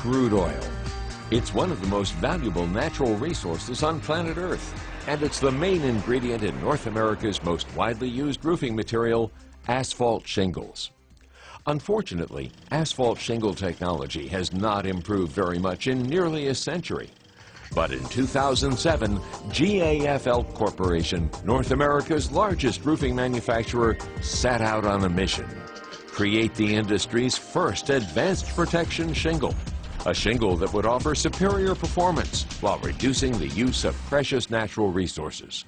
crude oil. It's one of the most valuable natural resources on planet Earth, and it's the main ingredient in North America's most widely used roofing material, asphalt shingles. Unfortunately, asphalt shingle technology has not improved very much in nearly a century. But in 2007, GAF Elk Corporation, North America's largest roofing manufacturer, set out on a mission: create the industry's first advanced protection shingle. A shingle that would offer superior performance while reducing the use of precious natural resources.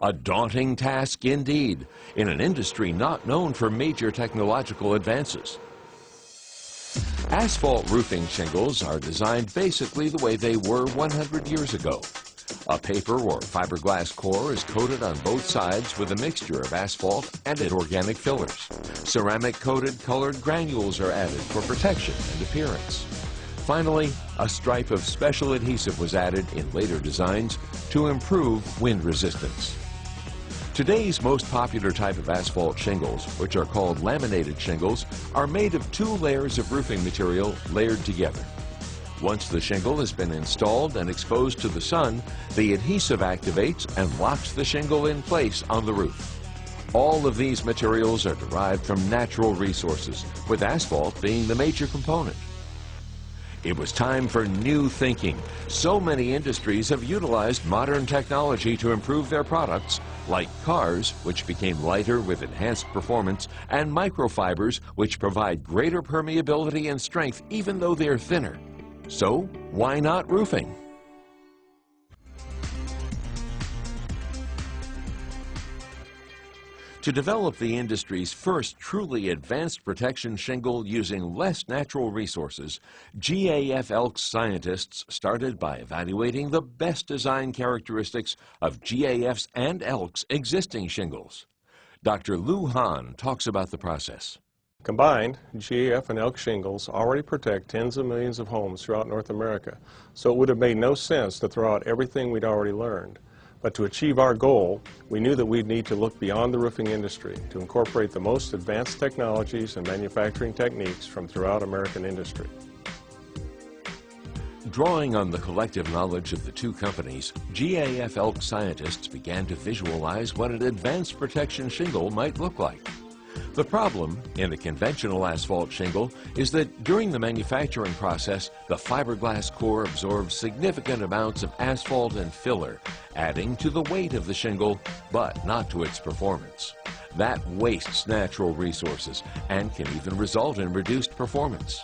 A daunting task indeed, in an industry not known for major technological advances. Asphalt roofing shingles are designed basically the way they were 100 years ago. A paper or fiberglass core is coated on both sides with a mixture of asphalt and organic fillers. Ceramic-coated colored granules are added for protection and appearance. Finally, a stripe of special adhesive was added in later designs to improve wind resistance. Today's most popular type of asphalt shingles, which are called laminated shingles, are made of 2 layers of roofing material layered together. Once the shingle has been installed and exposed to the sun, the adhesive activates and locks the shingle in place on the roof. All of these materials are derived from natural resources, with asphalt being the major component. It was time for new thinking. So many industries have utilized modern technology to improve their products, like cars, which became lighter with enhanced performance, and microfibers, which provide greater permeability and strength even though they're thinner. So, why not roofing? To develop the industry's first truly advanced protection shingle using less natural resources, GAF Elk's scientists started by evaluating the best design characteristics of GAF's and Elk's existing shingles. Dr. Lou Hahn talks about the process. Combined, GAF and Elk shingles already protect tens of millions of homes throughout North America, so it would have made no sense to throw out everything we'd already learned. But to achieve our goal, we knew that we'd need to look beyond the roofing industry to incorporate the most advanced technologies and manufacturing techniques from throughout American industry. Drawing on the collective knowledge of the 2 companies, GAF Elk scientists began to visualize what an advanced protection shingle might look like. The problem in the conventional asphalt shingle is that during the manufacturing process, the fiberglass core absorbs significant amounts of asphalt and filler, adding to the weight of the shingle, but not to its performance. That wastes natural resources and can even result in reduced performance.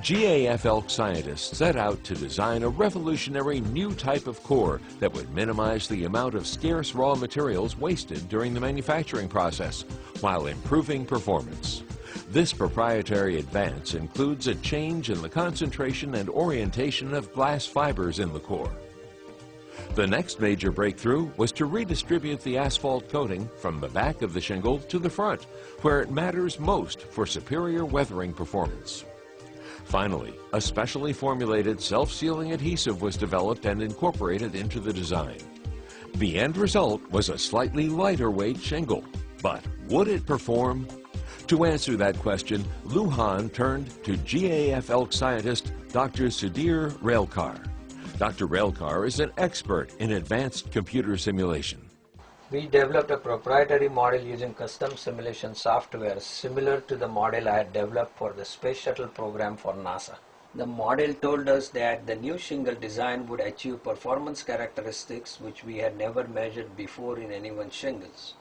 GAF Elk scientists set out to design a revolutionary new type of core that would minimize the amount of scarce raw materials wasted during the manufacturing process, while improving performance. This proprietary advance includes a change in the concentration and orientation of glass fibers in the core. The next major breakthrough was to redistribute the asphalt coating from the back of the shingle to the front, where it matters most for superior weathering performance. Finally, a specially formulated self-sealing adhesive was developed and incorporated into the design. The end result was a slightly lighter weight shingle. But would it perform? To answer that question, Lou Hahn turned to GAF Elk scientist Dr. Sudhir Railkar. Dr. Railkar is an expert in advanced computer simulation. We developed a proprietary model using custom simulation software similar to the model I had developed for the Space Shuttle program for NASA. The model told us that the new shingle design would achieve performance characteristics which we had never measured before in anyone's shingles.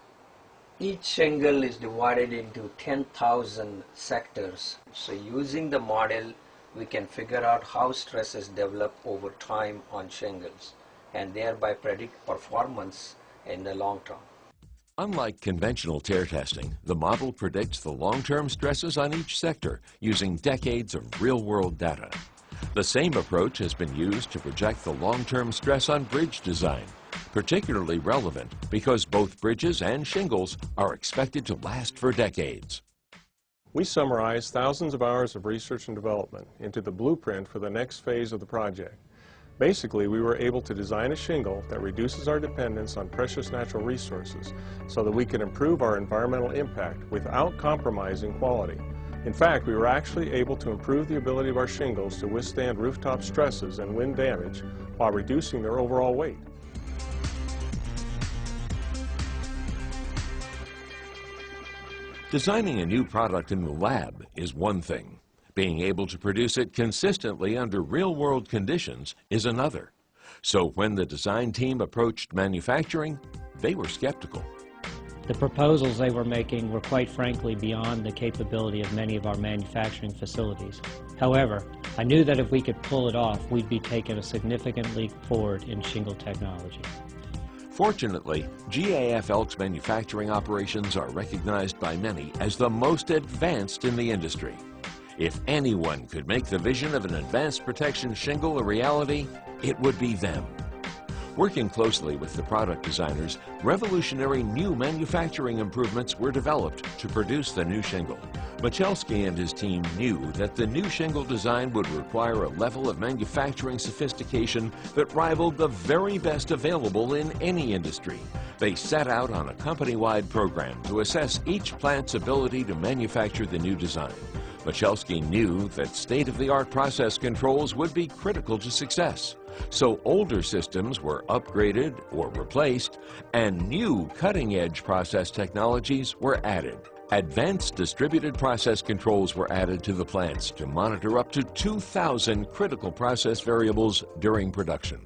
Each shingle is divided into 10,000 sectors. So using the model, we can figure out how stresses develop over time on shingles and thereby predict performance in the long term. Unlike conventional tear testing, the model predicts the long-term stresses on each sector using decades of real-world data. The same approach has been used to project the long-term stress on bridge design, particularly relevant because both bridges and shingles are expected to last for decades. We summarized thousands of hours of research and development into the blueprint for the next phase of the project. Basically, we were able to design a shingle that reduces our dependence on precious natural resources so that we can improve our environmental impact without compromising quality. In fact, we were actually able to improve the ability of our shingles to withstand rooftop stresses and wind damage while reducing their overall weight. Designing a new product in the lab is one thing. Being able to produce it consistently under real-world conditions is another. So when the design team approached manufacturing, they were skeptical. The proposals they were making were quite frankly beyond the capability of many of our manufacturing facilities. However, I knew that if we could pull it off, we'd be taking a significant leap forward in shingle technology. Fortunately, GAF Elk's manufacturing operations are recognized by many as the most advanced in the industry. If anyone could make the vision of an advanced protection shingle a reality, it would be them. Working closely with the product designers, revolutionary new manufacturing improvements were developed to produce the new shingle. Michalski and his team knew that the new shingle design would require a level of manufacturing sophistication that rivaled the very best available in any industry. They set out on a company-wide program to assess each plant's ability to manufacture the new design. Michalski knew that state-of-the-art process controls would be critical to success. So older systems were upgraded or replaced, and new cutting-edge process technologies were added. Advanced distributed process controls were added to the plants to monitor up to 2,000 critical process variables during production.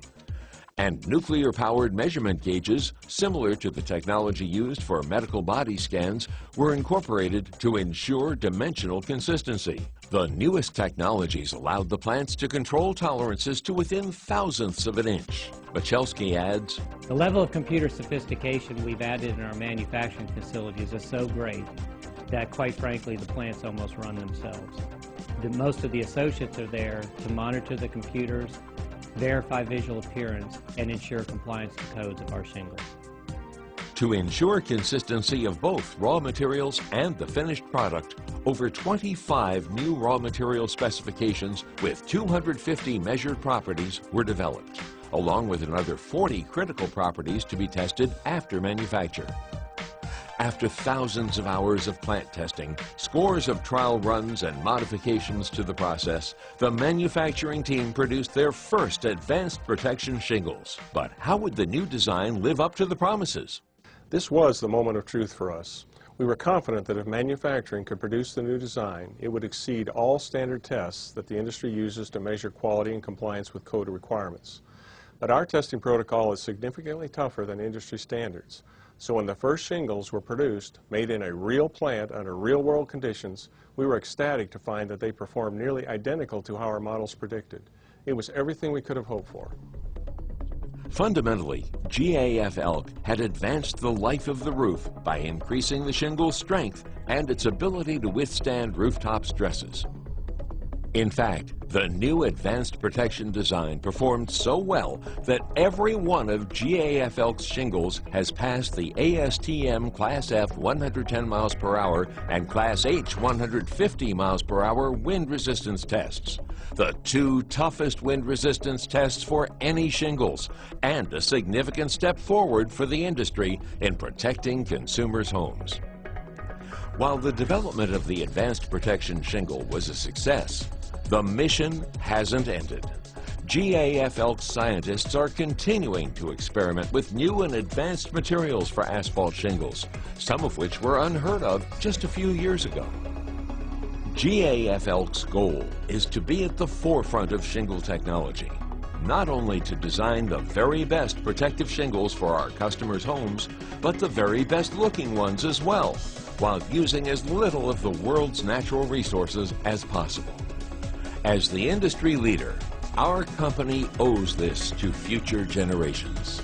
And nuclear-powered measurement gauges, similar to the technology used for medical body scans, were incorporated to ensure dimensional consistency. The newest technologies allowed the plants to control tolerances to within thousandths of an inch. Michalski adds, The level of computer sophistication we've added in our manufacturing facilities is so great that, quite frankly, the plants almost run themselves. Most of the associates are there to monitor the computers, verify visual appearance, and ensure compliance to codes of our shingles. To ensure consistency of both raw materials and the finished product, over 25 new raw material specifications with 250 measured properties were developed, along with another 40 critical properties to be tested after manufacture. After thousands of hours of plant testing, scores of trial runs and modifications to the process, the manufacturing team produced their first advanced protection shingles. But how would the new design live up to the promises? This was the moment of truth for us. We were confident that if manufacturing could produce the new design, it would exceed all standard tests that the industry uses to measure quality and compliance with code requirements. But our testing protocol is significantly tougher than industry standards. So when the first shingles were produced, made in a real plant under real-world conditions, we were ecstatic to find that they performed nearly identical to how our models predicted. It was everything we could have hoped for. Fundamentally, GAF Elk had advanced the life of the roof by increasing the shingle's strength and its ability to withstand rooftop stresses. In fact, the new advanced protection design performed so well that every one of GAF Elk's shingles has passed the ASTM Class F 110 miles per hour and Class H 150 miles per hour wind resistance tests, the two toughest wind resistance tests for any shingles, and a significant step forward for the industry in protecting consumers' homes. While the development of the advanced protection shingle was a success, the mission hasn't ended. GAF Elk scientists are continuing to experiment with new and advanced materials for asphalt shingles, some of which were unheard of just a few years ago. GAF Elk's goal is to be at the forefront of shingle technology, not only to design the very best protective shingles for our customers' homes, but the very best looking ones as well, while using as little of the world's natural resources as possible. As the industry leader, our company owes this to future generations.